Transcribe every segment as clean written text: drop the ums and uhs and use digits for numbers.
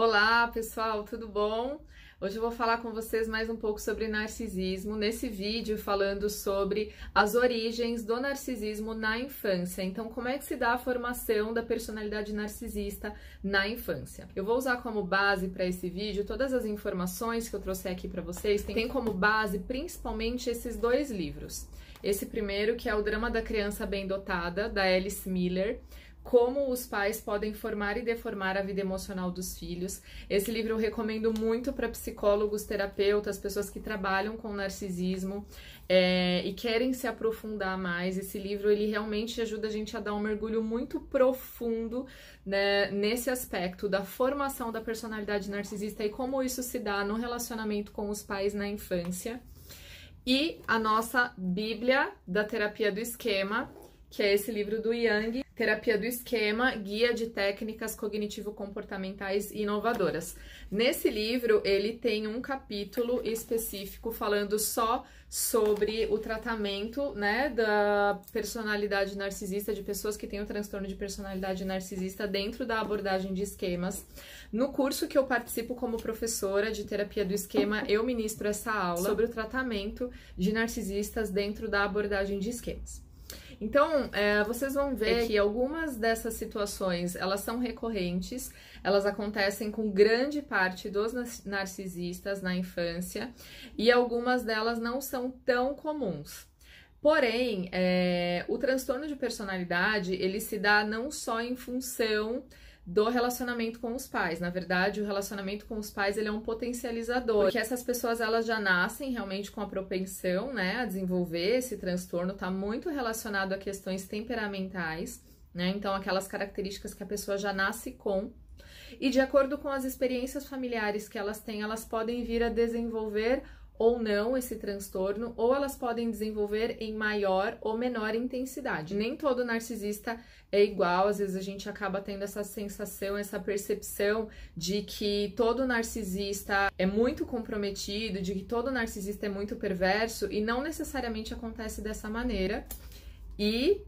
Olá pessoal, tudo bom? Hoje eu vou falar com vocês mais um pouco sobre narcisismo, nesse vídeo falando sobre as origens do narcisismo na infância. Então, como é que se dá a formação da personalidade narcisista na infância? Eu vou usar como base para esse vídeo todas as informações que eu trouxe aqui para vocês. Tem como base principalmente esses dois livros. Esse primeiro, que é O Drama da Criança Bem Dotada, da Alice Miller. Como os pais podem formar e deformar a vida emocional dos filhos. Esse livro eu recomendo muito para psicólogos, terapeutas, pessoas que trabalham com narcisismo e querem se aprofundar mais. Esse livro ele realmente ajuda a gente a dar um mergulho muito profundo, né, nesse aspecto da formação da personalidade narcisista e como isso se dá no relacionamento com os pais na infância. E a nossa Bíblia da Terapia do Esquema, que é esse livro do Jung, Terapia do Esquema, Guia de Técnicas Cognitivo-Comportamentais Inovadoras. Nesse livro, ele tem um capítulo específico falando só sobre o tratamento, né, da personalidade narcisista, de pessoas que têm o transtorno de personalidade narcisista dentro da abordagem de esquemas. No curso que eu participo como professora de Terapia do Esquema, eu ministro essa aula sobre o tratamento de narcisistas dentro da abordagem de esquemas. Então, vocês vão ver que algumas dessas situações, elas são recorrentes, elas acontecem com grande parte dos narcisistas na infância e algumas delas não são tão comuns. Porém, o transtorno de personalidade, ele se dá não só em função do relacionamento com os pais. Na verdade, o relacionamento com os pais ele é um potencializador, porque essas pessoas elas já nascem realmente com a propensão, né, a desenvolver esse transtorno, tá muito relacionado a questões temperamentais, né, então aquelas características que a pessoa já nasce com, e de acordo com as experiências familiares que elas têm, elas podem vir a desenvolver ou não esse transtorno, ou elas podem desenvolver em maior ou menor intensidade. Nem todo narcisista é igual, às vezes a gente acaba tendo essa sensação, essa percepção de que todo narcisista é muito comprometido, de que todo narcisista é muito perverso, e não necessariamente acontece dessa maneira. E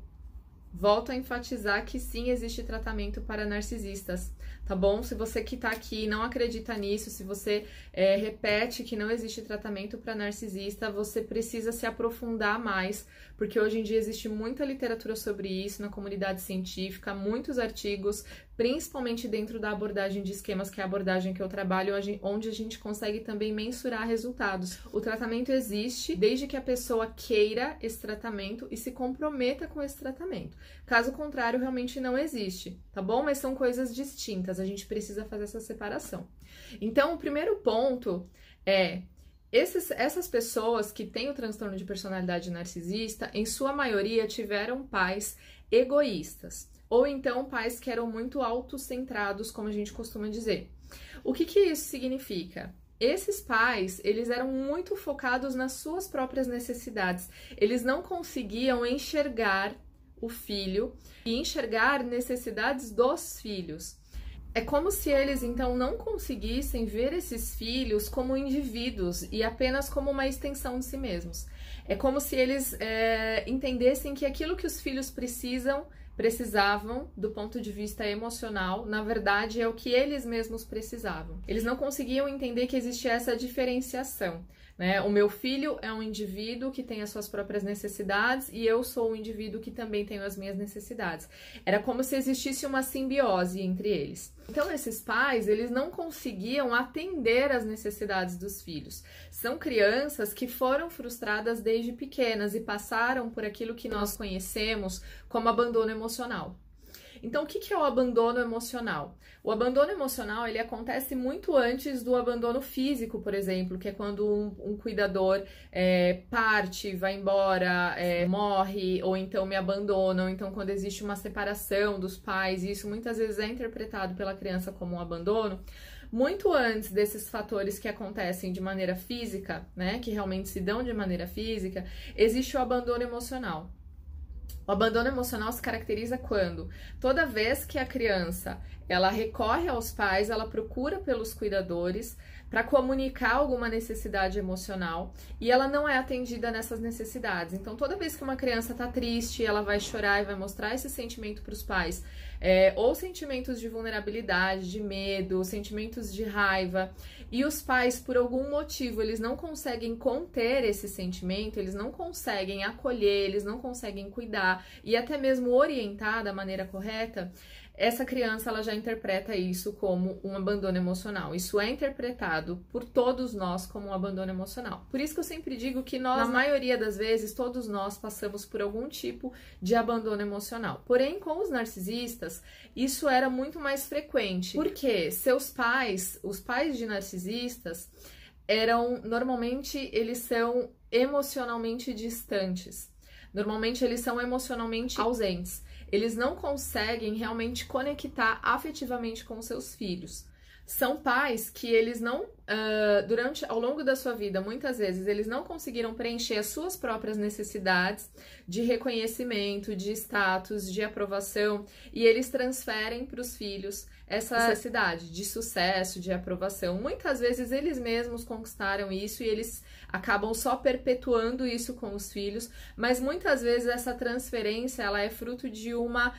volto a enfatizar que sim, existe tratamento para narcisistas, tá bom? Se você que tá aqui não acredita nisso, se você repete que não existe tratamento para narcisista, você precisa se aprofundar mais, porque hoje em dia existe muita literatura sobre isso na comunidade científica, muitos artigos, principalmente dentro da abordagem de esquemas, que é a abordagem que eu trabalho, onde a gente consegue também mensurar resultados. O tratamento existe desde que a pessoa queira esse tratamento e se comprometa com esse tratamento. Caso contrário, realmente não existe, tá bom? Mas são coisas distintas, a gente precisa fazer essa separação. Então, o primeiro ponto é: essas pessoas que têm o transtorno de personalidade narcisista, em sua maioria, tiveram pais egoístas, ou então pais que eram muito autocentrados, como a gente costuma dizer. O que isso significa? Esses pais, eles eram muito focados nas suas próprias necessidades. Eles não conseguiam enxergar o filho e enxergar necessidades dos filhos. É como se eles, então, não conseguissem ver esses filhos como indivíduos e apenas como uma extensão de si mesmos. É como se eles entendessem que aquilo que os filhos precisavam do ponto de vista emocional, na verdade, é o que eles mesmos precisavam. Eles não conseguiam entender que existia essa diferenciação, né? O meu filho é um indivíduo que tem as suas próprias necessidades e eu sou um indivíduo que também tenho as minhas necessidades. Era como se existisse uma simbiose entre eles. Então, esses pais, eles não conseguiam atender às necessidades dos filhos. São crianças que foram frustradas desde pequenas e passaram por aquilo que nós conhecemos como abandono emocional. Então, o que é o abandono emocional? O abandono emocional, ele acontece muito antes do abandono físico, por exemplo, que é quando um cuidador parte, vai embora, morre, ou então me abandona, ou então quando existe uma separação dos pais, e isso muitas vezes é interpretado pela criança como um abandono. Muito antes desses fatores que acontecem de maneira física, né, que realmente se dão de maneira física, existe o abandono emocional. O abandono emocional se caracteriza quando toda vez que a criança ela recorre aos pais, ela procura pelos cuidadores para comunicar alguma necessidade emocional e ela não é atendida nessas necessidades. Então, toda vez que uma criança está triste, ela vai chorar e vai mostrar esse sentimento para os pais, ou sentimentos de vulnerabilidade, de medo, sentimentos de raiva, e os pais, por algum motivo, eles não conseguem conter esse sentimento, eles não conseguem acolher, eles não conseguem cuidar e até mesmo orientar da maneira correta, essa criança ela já interpreta isso como um abandono emocional. Isso é interpretado por todos nós como um abandono emocional. Por isso que eu sempre digo que nós, na maioria das vezes, todos nós passamos por algum tipo de abandono emocional. Porém, com os narcisistas, isso era muito mais frequente. Porque seus pais, os pais de narcisistas, normalmente eles são emocionalmente distantes. Normalmente eles são emocionalmente ausentes. Eles não conseguem realmente conectar afetivamente com seus filhos. São pais que eles não, ao longo da sua vida, muitas vezes, eles não conseguiram preencher as suas próprias necessidades de reconhecimento, de status, de aprovação, e eles transferem para os filhos essa necessidade de sucesso, de aprovação. Muitas vezes eles mesmos conquistaram isso e eles acabam só perpetuando isso com os filhos, mas muitas vezes essa transferência ela é fruto de uma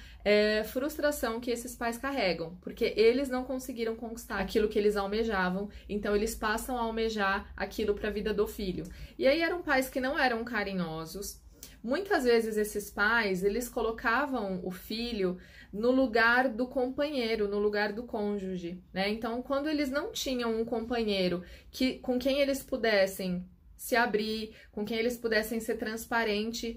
frustração que esses pais carregam, porque eles não conseguiram conquistar aquilo que eles almejavam, então eles passam a almejar aquilo para a vida do filho. E aí eram pais que não eram carinhosos. Muitas vezes esses pais, eles colocavam o filho no lugar do companheiro, no lugar do cônjuge, né? Então, quando eles não tinham um companheiro com quem eles pudessem se abrir, com quem eles pudessem ser transparentes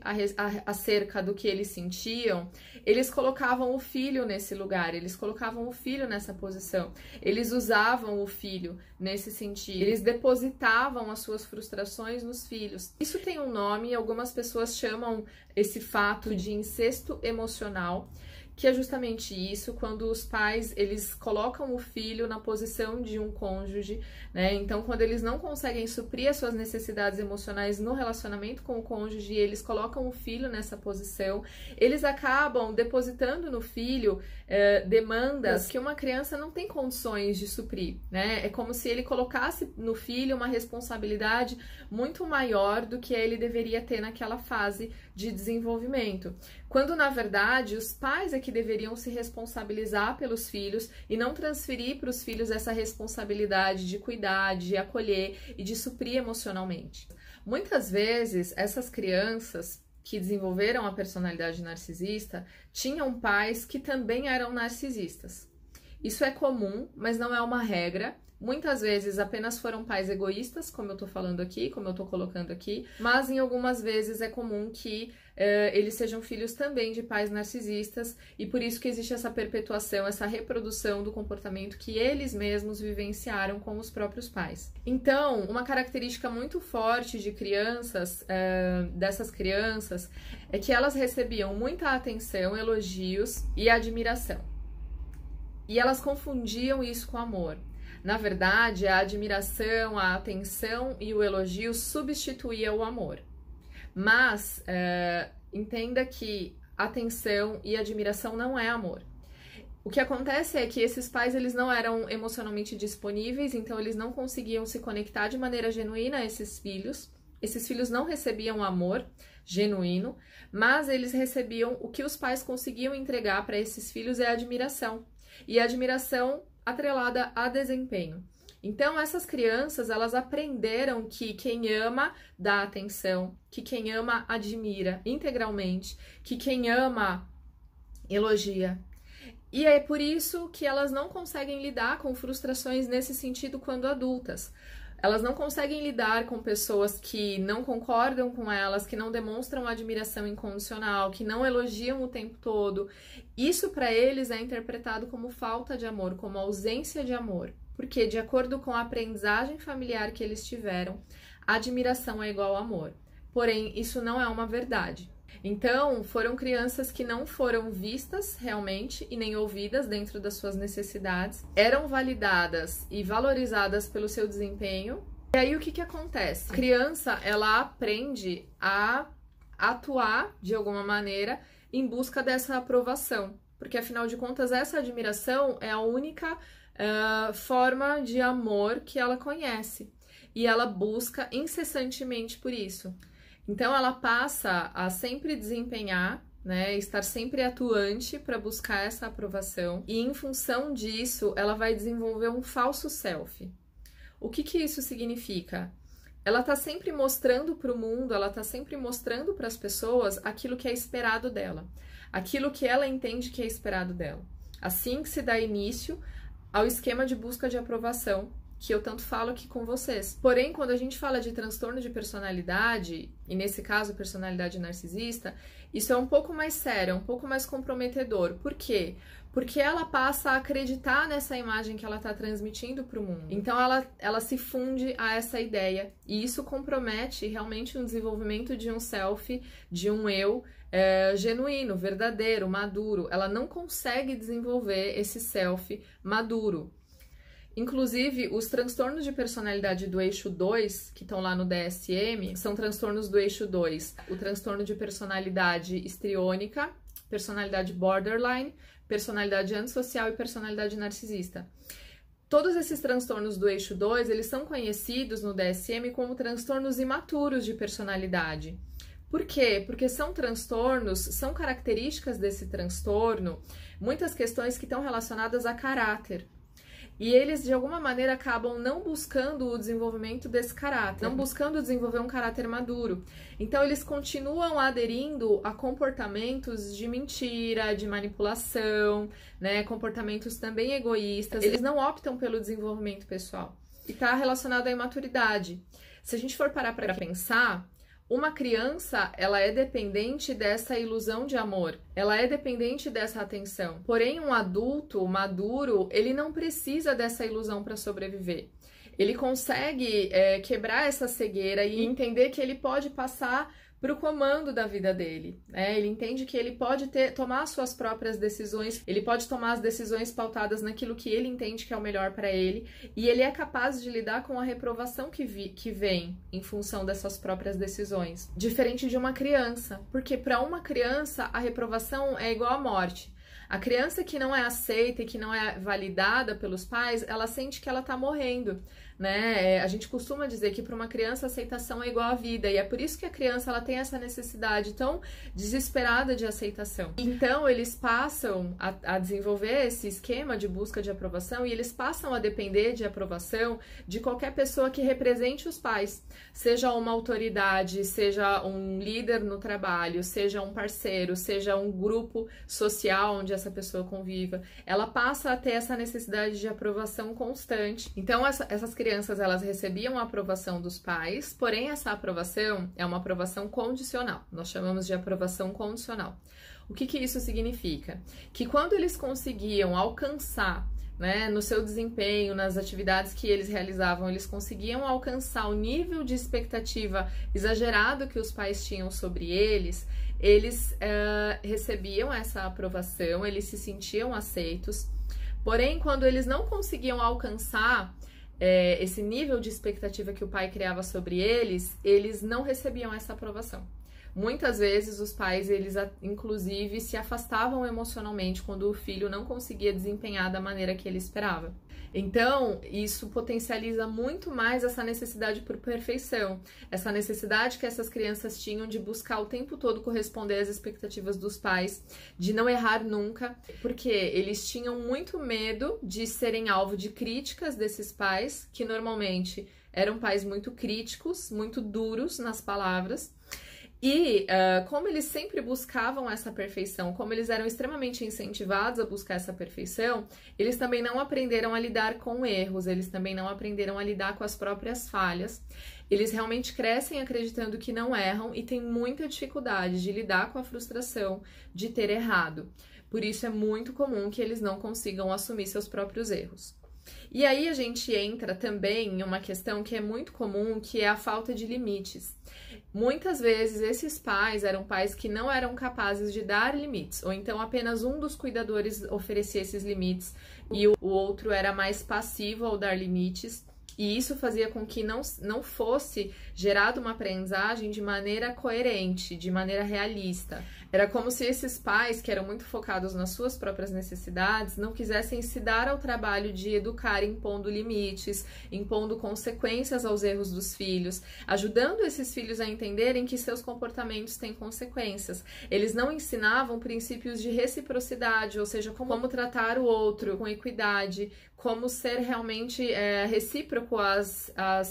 acerca do que eles sentiam, eles colocavam o filho nesse lugar, eles colocavam o filho nessa posição, eles usavam o filho nesse sentido, eles depositavam as suas frustrações nos filhos. Isso tem um nome, algumas pessoas chamam esse fato de incesto emocional, que é justamente isso, quando os pais, eles colocam o filho na posição de um cônjuge, né? Então, quando eles não conseguem suprir as suas necessidades emocionais no relacionamento com o cônjuge, eles colocam o filho nessa posição, eles acabam depositando no filho demandas que uma criança não tem condições de suprir, né? É como se ele colocasse no filho uma responsabilidade muito maior do que ele deveria ter naquela fase de desenvolvimento. Quando, na verdade, os pais é que deveriam se responsabilizar pelos filhos e não transferir para os filhos essa responsabilidade de cuidar, de acolher e de suprir emocionalmente. Muitas vezes, essas crianças que desenvolveram a personalidade narcisista tinham pais que também eram narcisistas. Isso é comum, mas não é uma regra. Muitas vezes apenas foram pais egoístas, como eu tô falando aqui, como eu tô colocando aqui, mas em algumas vezes é comum que eles sejam filhos também de pais narcisistas e por isso que existe essa perpetuação, essa reprodução do comportamento que eles mesmos vivenciaram com os próprios pais. Então, uma característica muito forte de crianças, dessas crianças, é que elas recebiam muita atenção, elogios e admiração. E elas confundiam isso com amor. Na verdade, a admiração, a atenção e o elogio substituía o amor. Mas entenda que atenção e admiração não é amor. O que acontece é que esses pais eles não eram emocionalmente disponíveis, então eles não conseguiam se conectar de maneira genuína a esses filhos. Esses filhos não recebiam amor genuíno, mas eles recebiam o que os pais conseguiam entregar para esses filhos é admiração. E a admiração atrelada a desempenho. Então, essas crianças, elas aprenderam que quem ama dá atenção, que quem ama admira integralmente, que quem ama elogia. E é por isso que elas não conseguem lidar com frustrações nesse sentido quando adultas. Elas não conseguem lidar com pessoas que não concordam com elas, que não demonstram admiração incondicional, que não elogiam o tempo todo. Isso para eles é interpretado como falta de amor, como ausência de amor. Porque, de acordo com a aprendizagem familiar que eles tiveram, admiração é igual a amor. Porém, isso não é uma verdade. Então, foram crianças que não foram vistas realmente e nem ouvidas dentro das suas necessidades, eram validadas e valorizadas pelo seu desempenho. E aí, o que acontece? A criança, ela aprende a atuar de alguma maneira em busca dessa aprovação, porque afinal de contas essa admiração é a única forma de amor que ela conhece e ela busca incessantemente por isso. Então ela passa a sempre desempenhar, né, estar sempre atuante para buscar essa aprovação e em função disso ela vai desenvolver um falso self. O que isso significa? Ela está sempre mostrando para o mundo, ela está sempre mostrando para as pessoas aquilo que é esperado dela, aquilo que ela entende que é esperado dela. Assim que se dá início ao esquema de busca de aprovação, que eu tanto falo aqui com vocês. Porém, quando a gente fala de transtorno de personalidade, e nesse caso personalidade narcisista, isso é um pouco mais sério, é um pouco mais comprometedor. Por quê? Porque ela passa a acreditar nessa imagem que ela está transmitindo para o mundo. Então ela se funde a essa ideia e isso compromete realmente o desenvolvimento de um self, de um eu genuíno, verdadeiro, maduro. Ela não consegue desenvolver esse self maduro. Inclusive, os transtornos de personalidade do eixo 2, que estão lá no DSM, são transtornos do eixo 2. O transtorno de personalidade histriônica, personalidade borderline, personalidade antissocial e personalidade narcisista. Todos esses transtornos do eixo 2, eles são conhecidos no DSM como transtornos imaturos de personalidade. Por quê? Porque são transtornos, são características desse transtorno, muitas questões que estão relacionadas a caráter. E eles, de alguma maneira, acabam não buscando o desenvolvimento desse caráter, não buscando desenvolver um caráter maduro. Então, eles continuam aderindo a comportamentos de mentira, de manipulação, né? Comportamentos também egoístas. Eles não optam pelo desenvolvimento pessoal. E está relacionado à imaturidade. Se a gente for parar para pensar, uma criança, ela é dependente dessa ilusão de amor, ela é dependente dessa atenção. Porém, um adulto maduro, ele não precisa dessa ilusão para sobreviver. Ele consegue quebrar essa cegueira e entender que ele pode passar para o comando da vida dele, né? Ele entende que ele pode tomar suas próprias decisões, ele pode tomar as decisões pautadas naquilo que ele entende que é o melhor para ele, e ele é capaz de lidar com a reprovação que vem em função dessas próprias decisões, diferente de uma criança, porque para uma criança a reprovação é igual à morte. A criança que não é aceita e que não é validada pelos pais, ela sente que ela tá morrendo, né? A gente costuma dizer que para uma criança a aceitação é igual à vida, e é por isso que a criança ela tem essa necessidade tão desesperada de aceitação. Então, eles passam a desenvolver esse esquema de busca de aprovação e eles passam a depender de aprovação de qualquer pessoa que represente os pais, seja uma autoridade, seja um líder no trabalho, seja um parceiro, seja um grupo social onde essa pessoa conviva. Ela passa a ter essa necessidade de aprovação constante. Então, essas crianças, elas recebiam a aprovação dos pais, porém essa aprovação é uma aprovação condicional. Nós chamamos de aprovação condicional. O que isso significa? Que quando eles conseguiam alcançar, né, no seu desempenho, nas atividades que eles realizavam, eles conseguiam alcançar o nível de expectativa exagerado que os pais tinham sobre eles recebiam essa aprovação, eles se sentiam aceitos. Porém, quando eles não conseguiam alcançar esse nível de expectativa que o pai criava sobre eles não recebiam essa aprovação. Muitas vezes os pais, eles inclusive se afastavam emocionalmente quando o filho não conseguia desempenhar da maneira que ele esperava. Então, isso potencializa muito mais essa necessidade por perfeição, essa necessidade que essas crianças tinham de buscar o tempo todo corresponder às expectativas dos pais, de não errar nunca, porque eles tinham muito medo de serem alvo de críticas desses pais, que normalmente eram pais muito críticos, muito duros nas palavras. E como eles sempre buscavam essa perfeição, como eles eram extremamente incentivados a buscar essa perfeição, eles também não aprenderam a lidar com erros, eles também não aprenderam a lidar com as próprias falhas. Eles realmente crescem acreditando que não erram e têm muita dificuldade de lidar com a frustração de ter errado. Por isso é muito comum que eles não consigam assumir seus próprios erros. E aí a gente entra também em uma questão que é muito comum, que é a falta de limites. Muitas vezes esses pais eram pais que não eram capazes de dar limites, ou então apenas um dos cuidadores oferecia esses limites e o outro era mais passivo ao dar limites. E isso fazia com que não fosse gerada uma aprendizagem de maneira coerente, de maneira realista. Era como se esses pais, que eram muito focados nas suas próprias necessidades, não quisessem se dar ao trabalho de educar impondo limites, impondo consequências aos erros dos filhos, ajudando esses filhos a entenderem que seus comportamentos têm consequências. Eles não ensinavam princípios de reciprocidade, ou seja, como tratar o outro com equidade, como ser realmente recíproco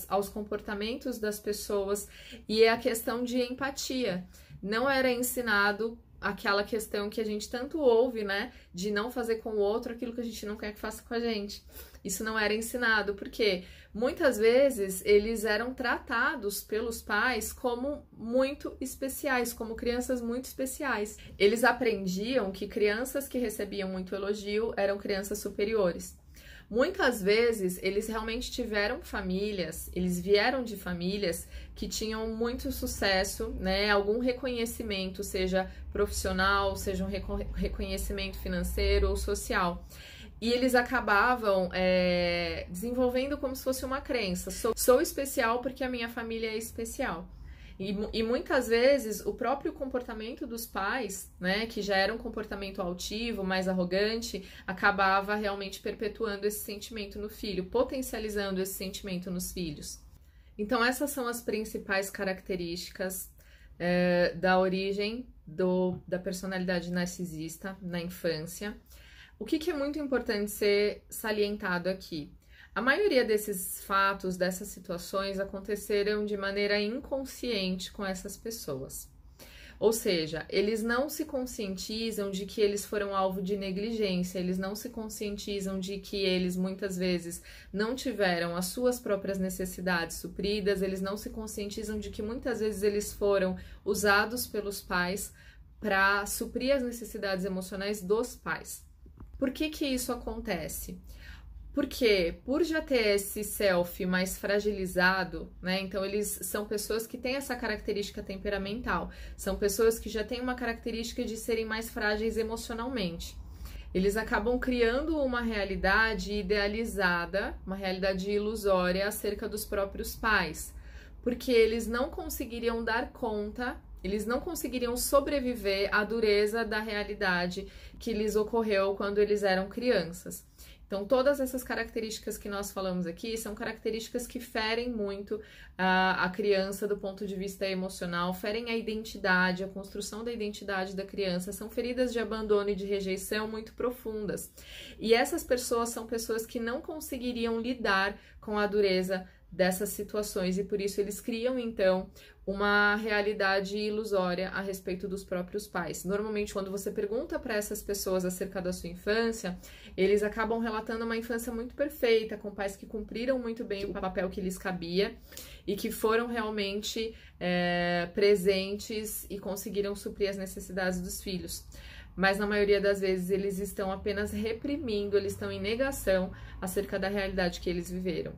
aos comportamentos das pessoas, e a questão de empatia. Não era ensinado aquela questão que a gente tanto ouve, né, de não fazer com o outro aquilo que a gente não quer que faça com a gente. Isso não era ensinado, porque muitas vezes eles eram tratados pelos pais como muito especiais, como crianças muito especiais. Eles aprendiam que crianças que recebiam muito elogio eram crianças superiores. Muitas vezes eles realmente tiveram famílias, eles vieram de famílias que tinham muito sucesso, né? Algum reconhecimento, seja profissional, seja um reconhecimento financeiro ou social. E eles acabavam desenvolvendo como se fosse uma crença. Sou especial porque a minha família é especial. E muitas vezes o próprio comportamento dos pais, né, que já era um comportamento altivo, mais arrogante, acabava realmente perpetuando esse sentimento no filho, potencializando esse sentimento nos filhos. Então essas são as principais características da origem da personalidade narcisista na infância. O que é muito importante ser salientado aqui? A maioria desses fatos, dessas situações, aconteceram de maneira inconsciente com essas pessoas. Ou seja, eles não se conscientizam de que eles foram alvo de negligência, eles não se conscientizam de que eles muitas vezes não tiveram as suas próprias necessidades supridas, eles não se conscientizam de que muitas vezes eles foram usados pelos pais para suprir as necessidades emocionais dos pais. Por que isso acontece? Porque por já ter esse self mais fragilizado, né? Então eles são pessoas que têm essa característica temperamental, são pessoas que já têm uma característica de serem mais frágeis emocionalmente. Eles acabam criando uma realidade idealizada, uma realidade ilusória acerca dos próprios pais, porque eles não conseguiriam dar conta, eles não conseguiriam sobreviver à dureza da realidade que lhes ocorreu quando eles eram crianças. Então, todas essas características que nós falamos aqui são características que ferem muito a criança do ponto de vista emocional, ferem a identidade, a construção da identidade da criança, são feridas de abandono e de rejeição muito profundas. E essas pessoas são pessoas que não conseguiriam lidar com a dureza dessas situações e por isso eles criam, então, uma realidade ilusória a respeito dos próprios pais. Normalmente, quando você pergunta para essas pessoas acerca da sua infância, eles acabam relatando uma infância muito perfeita, com pais que cumpriram muito bem o papel que lhes cabia e que foram realmente presentes e conseguiram suprir as necessidades dos filhos. Mas na maioria das vezes eles estão apenas reprimindo, eles estão em negação acerca da realidade que eles viveram.